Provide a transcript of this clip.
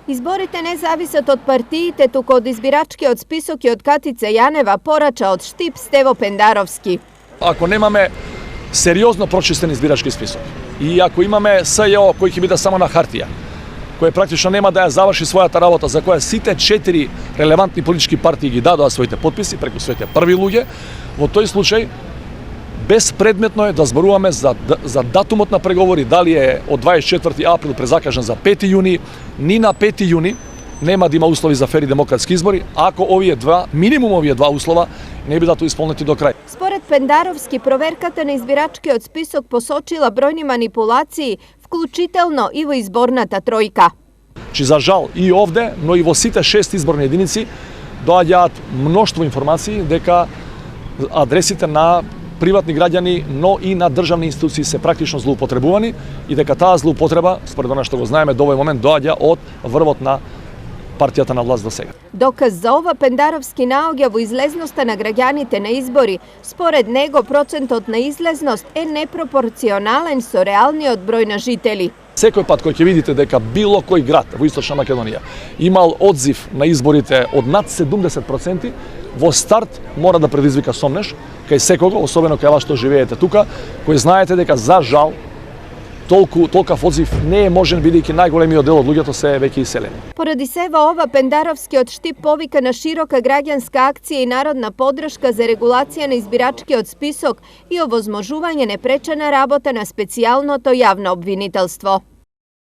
Изборите не зависат од партиите, туку од избирачкиот список и од Катица Јанева, порача од Штип Стево Пендаровски. Ако немаме сериозно прочистен избирачки список и ако имаме СЈО кој ќе биде само на хартија, кој практично нема да ја заврши својата работа, за која сите 4 релевантни политички партии ги дадоа своите подписи преку своите први луѓе, во тој случај безпредметно е да зборуваме за датумот на преговори, дали е од 24 април презакажан за 5 јуни, ни на 5 јуни нема да има услови за фери демократски избори, ако минимум овие два услова не бидат исполнети до крај. Според Пендаровски, проверката на избирачкиот список посочила бројни манипулации, вклучително и во изборната тројка. За жал и овде, но и во сите 6 изборни единици доаѓаат мноштво информации дека адресите на приватни граѓани, но и на државни институции се практично злоупотребувани и дека таа злоупотреба, според она што го знаеме до овој момент, доаѓа од врвот на партијата на власт до сега. Доказ за ова Пендаровски наоѓа во излезноста на граѓаните на избори. Според него, процентот на излезност е непропорционален со реалниот број на жители. Секој пат кој ќе видите дека било кој град во Источна Македонија имал одзив на изборите од над 70%, во старт мора да предизвика сомнеш кај секого, особено кај вас што живеете тука, кои знаете дека за жал толкав одзив не е можен, бидејќи најголемиот дел од луѓето се веќе иселени. Поради сева ова, Пендаровскиот Штип повика на широка граѓанска акција и народна подршка за регулација на избирачкиот список и овозможување непречена работа на специјалното јавно обвинителство.